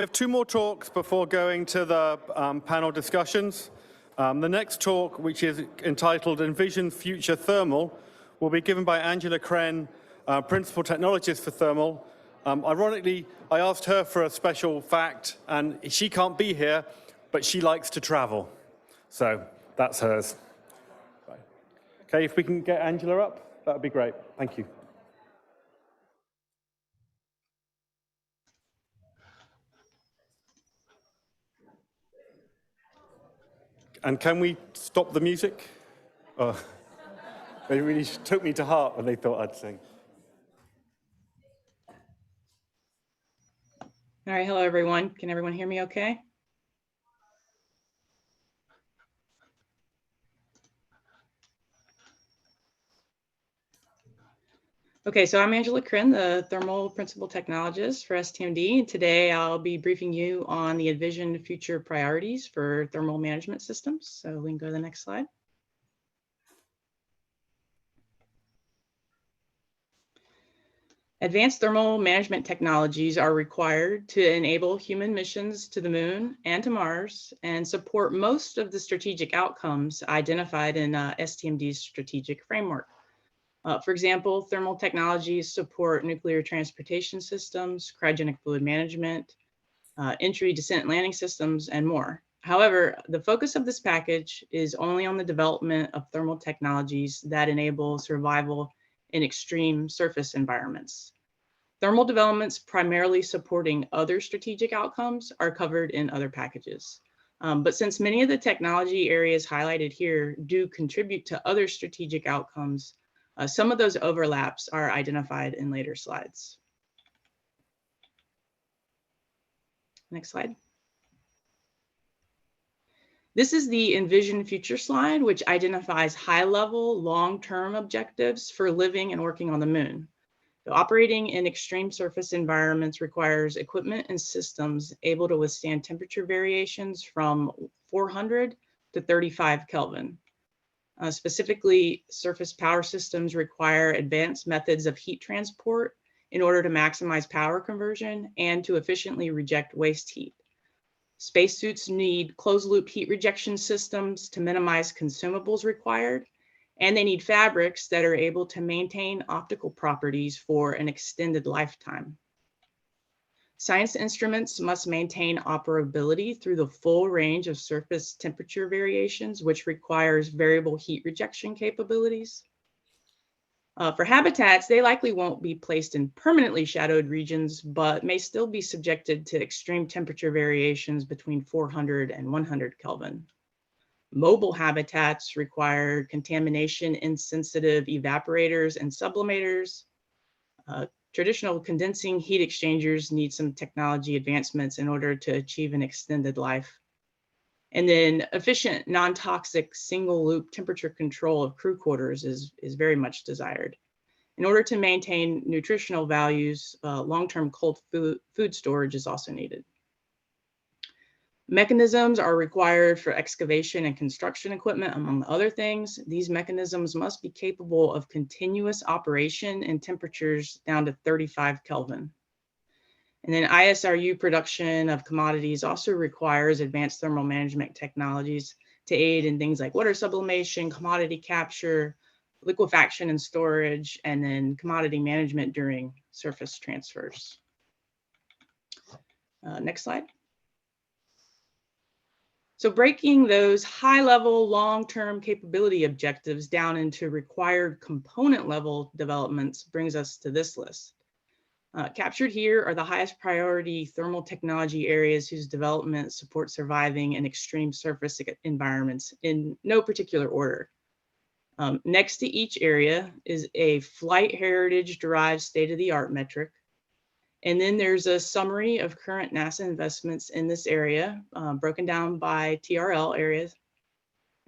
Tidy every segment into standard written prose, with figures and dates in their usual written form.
We have two more talks before going to the panel discussions. The next talk, which is entitled Envisioned Future Thermal, will be given by Angela Krenn, Principal Technologist for Thermal. Ironically, I asked her for a special fact, and she can't be here, but she likes to travel. So that's hers. Okay, if we can get Angela up, that would be great. Thank you. And can we stop the music? Oh, they really took me to heart when they thought I'd sing. All right, hello everyone. Can everyone hear me okay? Okay, so I'm Angela Krenn, the Thermal Principal Technologist for STMD. Today I'll be briefing you on the Envisioned Future priorities for thermal management systems. So we can go to the next slide. Advanced thermal management technologies are required to enable human missions to the moon and to Mars and support most of the strategic outcomes identified in STMD's strategic framework. For example, thermal technologies support nuclear transportation systems, cryogenic fluid management, entry, descent, landing systems, and more. However, the focus of this package is only on the development of thermal technologies that enable survival in extreme surface environments. Thermal developments primarily supporting other strategic outcomes are covered in other packages. But since many of the technology areas highlighted here do contribute to other strategic outcomes, some of those overlaps are identified in later slides. Next slide. This is the Envisioned Future slide, which identifies high-level, long-term objectives for living and working on the moon. So operating in extreme surface environments requires equipment and systems able to withstand temperature variations from 400 to 35 Kelvin. Specifically, surface power systems require advanced methods of heat transport in order to maximize power conversion and to efficiently reject waste heat. Spacesuits need closed-loop heat rejection systems to minimize consumables required, and they need fabrics that are able to maintain optical properties for an extended lifetime. Science instruments must maintain operability through the full range of surface temperature variations, which requires variable heat rejection capabilities. For habitats, they likely won't be placed in permanently shadowed regions, but may still be subjected to extreme temperature variations between 400 and 100 Kelvin. Mobile habitats require contamination-insensitive evaporators and sublimators. Traditional condensing heat exchangers need some technology advancements in order to achieve an extended life. And then efficient, non-toxic, single-loop temperature control of crew quarters is very much desired. In order to maintain nutritional values, long-term cold food storage is also needed. Mechanisms are required for excavation and construction equipment, among other things. These mechanisms must be capable of continuous operation in temperatures down to 35 Kelvin. And then ISRU production of commodities also requires advanced thermal management technologies to aid in things like water sublimation, commodity capture, liquefaction and storage, and then commodity management during surface transfers. Next slide. So breaking those high-level, long-term capability objectives down into required component-level developments brings us to this list. Captured here are the highest priority thermal technology areas whose development supports surviving in extreme surface environments in no particular order. Next to each area is a flight heritage-derived state-of-the-art metric. And then there's a summary of current NASA investments in this area, broken down by TRL areas.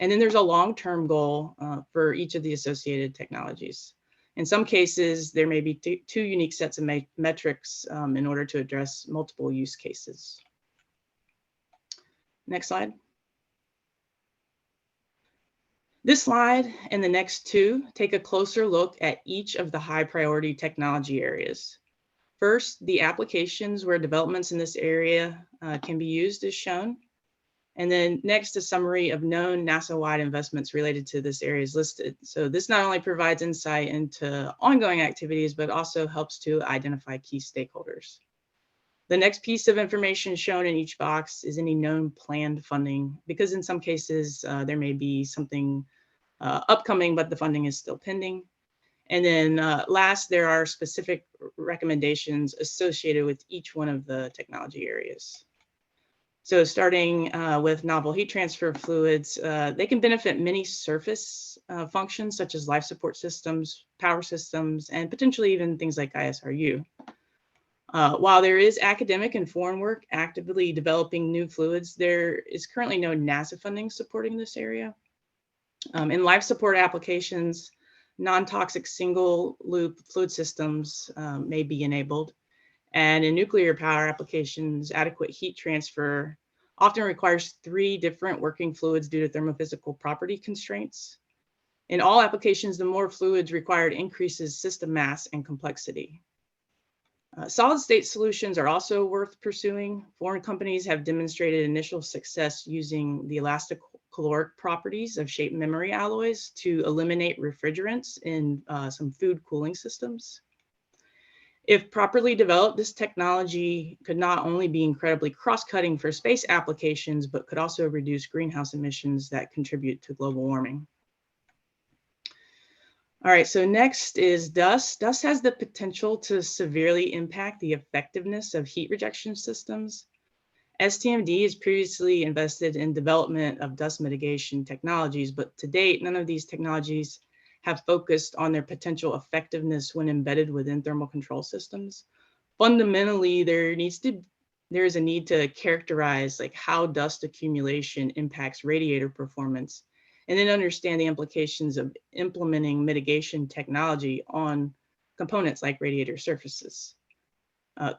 And then there's a long-term goal for each of the associated technologies. In some cases, there may be two unique sets of metrics in order to address multiple use cases. Next slide. This slide and the next two take a closer look at each of the high priority technology areas. First, the applications where developments in this area can be used is shown. And then next, a summary of known NASA-wide investments related to this area is listed. So this not only provides insight into ongoing activities, but also helps to identify key stakeholders. The next piece of information shown in each box is any known planned funding, because in some cases, there may be something upcoming, but the funding is still pending. And then last, there are specific recommendations associated with each one of the technology areas. So starting with novel heat transfer fluids, they can benefit many surface functions such as life support systems, power systems, and potentially even things like ISRU. While there is academic and foreign work actively developing new fluids, there is currently no NASA funding supporting this area. In life support applications, non-toxic single loop fluid systems may be enabled. And in nuclear power applications, adequate heat transfer often requires 3 different working fluids due to thermophysical property constraints. In all applications, the more fluids required increases system mass and complexity. Solid state solutions are also worth pursuing. Foreign companies have demonstrated initial success using the elastic caloric properties of shape memory alloys to eliminate refrigerants in some food cooling systems. If properly developed, this technology could not only be incredibly cross-cutting for space applications, but could also reduce greenhouse emissions that contribute to global warming. All right, so next is dust. Dust has the potential to severely impact the effectiveness of heat rejection systems. STMD has previously invested in development of dust mitigation technologies, but to date, none of these technologies have focused on their potential effectiveness when embedded within thermal control systems. Fundamentally, there is a need to characterize like how dust accumulation impacts radiator performance, and then understand the implications of implementing mitigation technology on components like radiator surfaces.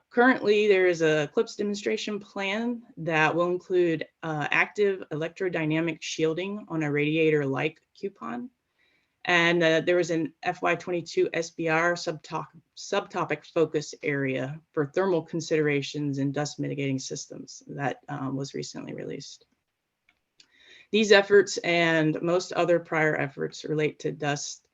Currently, there is a CLIPS demonstration plan that will include active electrodynamic shielding on a radiator-like coupon. And there was an FY22 SBR subtopic focus area for thermal considerations in dust mitigating systems that was recently released. These efforts and most other prior efforts relate to dust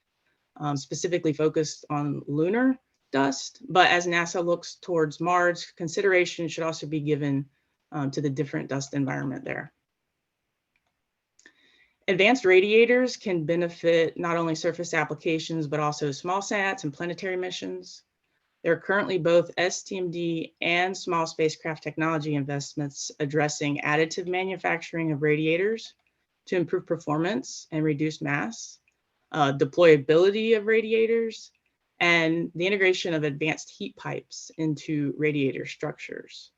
specifically focused on lunar dust, but as NASA looks towards Mars, consideration should also be given to the different dust environment there. Advanced radiators can benefit not only surface applications, but also small sats and planetary missions. There are currently both STMD and small spacecraft technology investments addressing additive manufacturing of radiators to improve performance and reduce mass, deployability of radiators, and the integration of advanced heat pipes into radiator structures.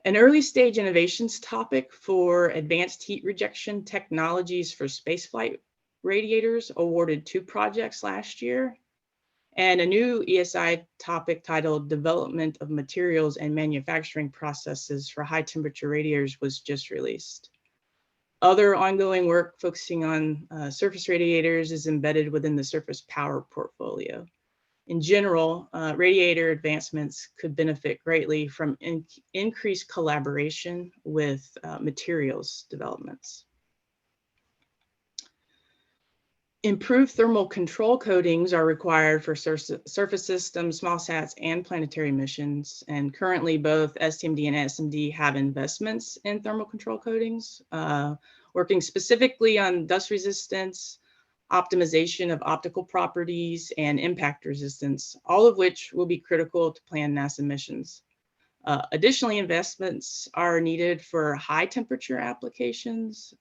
An early stage innovations topic for advanced heat rejection technologies for spaceflight radiators awarded 2 projects last year, and a new ESI topic titled Development of Materials and Manufacturing Processes for High Temperature Radiators was just released. Other ongoing work focusing on surface radiators is embedded within the surface power portfolio. In general, radiator advancements could benefit greatly from increased collaboration with materials developments. Improved thermal control coatings are required for surface systems, small sats, and planetary missions. And currently, both STMD and SMD have investments in thermal control coatings, working specifically on dust resistance, optimization of optical properties, and impact resistance, all of which will be critical to planned NASA missions. Additionally, investments are needed for high temperature applications,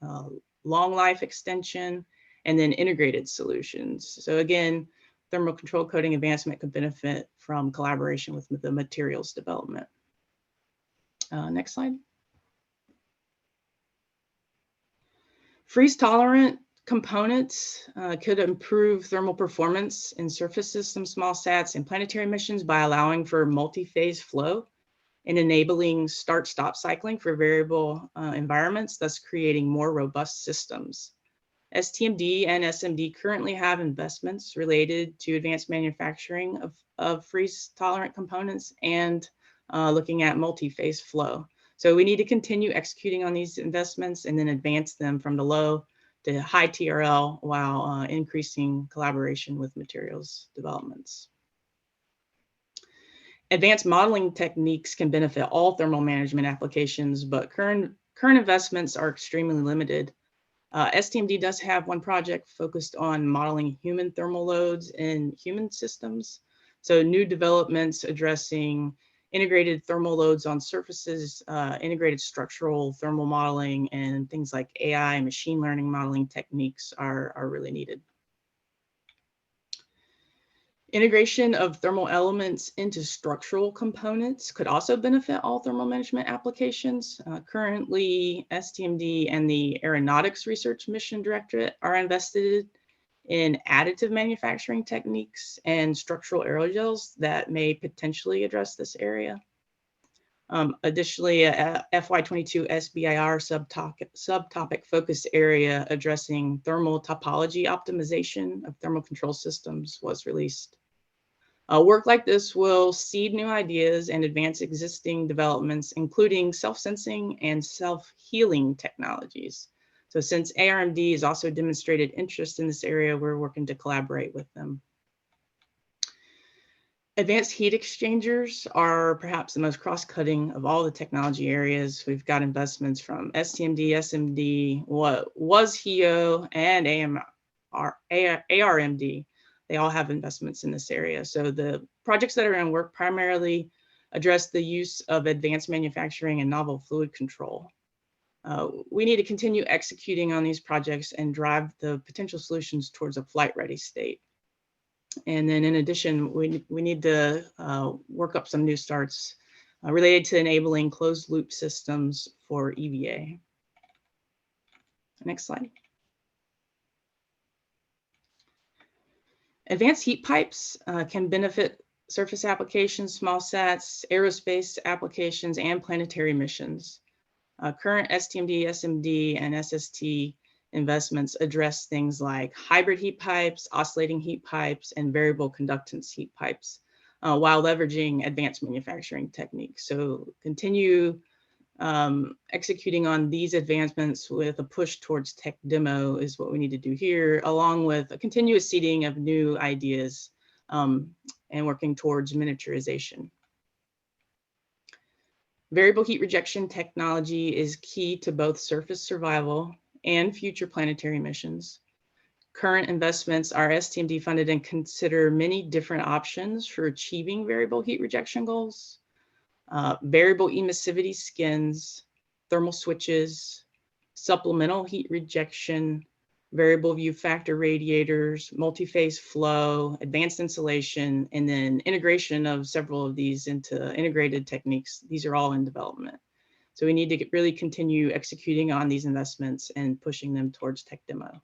long life extension, and then integrated solutions. So again, thermal control coating advancement could benefit from collaboration with the materials development. Next slide. Freeze tolerant components could improve thermal performance in surface systems, small sats, and planetary missions by allowing for multi-phase flow and enabling start-stop cycling for variable environments, thus creating more robust systems. STMD and SMD currently have investments related to advanced manufacturing of freeze-tolerant components and looking at multi-phase flow. So we need to continue executing on these investments and then advance them from the low to high TRL while increasing collaboration with materials developments. Advanced modeling techniques can benefit all thermal management applications, but current investments are extremely limited. STMD does have one project focused on modeling human thermal loads in human systems. So new developments addressing integrated thermal loads on surfaces, integrated structural thermal modeling, and things like AI and machine learning modeling techniques are really needed. Integration of thermal elements into structural components could also benefit all thermal management applications. Currently, STMD and the Aeronautics Research Mission Directorate are invested in additive manufacturing techniques and structural aerogels that may potentially address this area. Additionally, a FY22 SBIR subtopic focus area addressing thermal topology optimization of thermal control systems was released. Work like this will seed new ideas and advance existing developments, including self-sensing and self-healing technologies. So since ARMD has also demonstrated interest in this area, we're working to collaborate with them. Advanced heat exchangers are perhaps the most cross-cutting of all the technology areas. We've got investments from STMD, SMD, what was HEO, and ARMD. They all have investments in this area. So the projects that are in work primarily address the use of advanced manufacturing and novel fluid control. We need to continue executing on these projects and drive the potential solutions towards a flight-ready state. And then in addition, we need to work up some new starts related to enabling closed loop systems for EVA. Next slide. Advanced heat pipes can benefit surface applications, small sats, aerospace applications, and planetary missions. Current STMD, SMD, and SST investments address things like hybrid heat pipes, oscillating heat pipes, and variable conductance heat pipes, while leveraging advanced manufacturing techniques. So continue executing on these advancements with a push towards tech demo is what we need to do here, along with a continuous seeding of new ideas and working towards miniaturization. Variable heat rejection technology is key to both surface survival and future planetary missions. Current investments are STMD funded and consider many different options for achieving variable heat rejection goals. Variable emissivity skins, thermal switches, supplemental heat rejection, variable view factor radiators, multi-phase flow, advanced insulation, and then integration of several of these into integrated techniques. These are all in development. So we need to really continue executing on these investments and pushing them towards tech demo.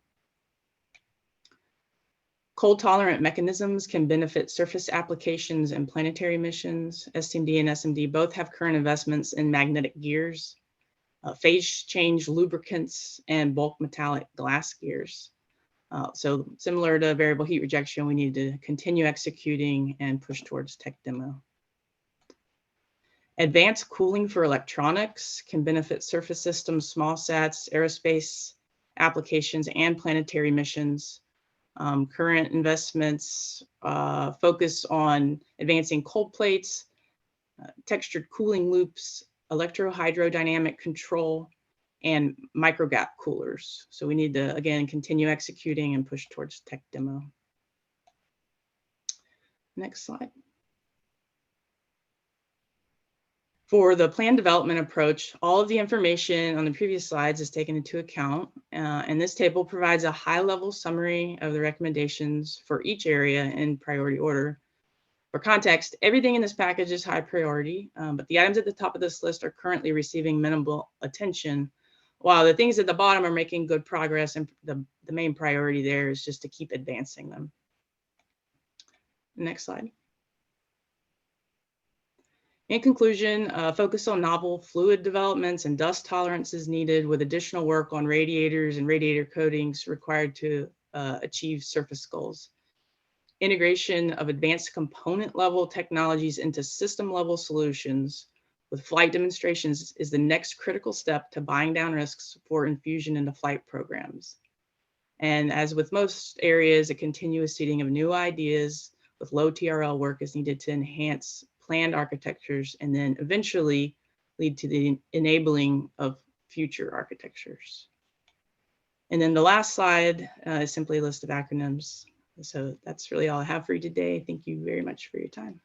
Cold tolerant mechanisms can benefit surface applications and planetary missions. STMD and SMD both have current investments in magnetic gears, phase change lubricants, and bulk metallic glass gears. So similar to variable heat rejection, we need to continue executing and push towards tech demo. Advanced cooling for electronics can benefit surface systems, small sats, aerospace applications, and planetary missions. Current investments focus on advancing cold plates, textured cooling loops, electrohydrodynamic control, and microgap coolers. So we need to, again, continue executing and push towards tech demo. Next slide. For the plan development approach, all of the information on the previous slides is taken into account, and this table provides a high-level summary of the recommendations for each area in priority order. For context, everything in this package is high priority, but the items at the top of this list are currently receiving minimal attention, while the things at the bottom are making good progress, and the main priority there is just to keep advancing them. Next slide. In conclusion, focus on novel fluid developments and dust tolerances needed, with additional work on radiators and radiator coatings required to achieve surface goals. Integration of advanced component level technologies into system level solutions with flight demonstrations is the next critical step to buying down risks for infusion into flight programs. And as with most areas, a continuous seeding of new ideas with low TRL work is needed to enhance planned architectures and then eventually lead to the enabling of future architectures. And then the last slide is simply a list of acronyms. So that's really all I have for you today. Thank you very much for your time.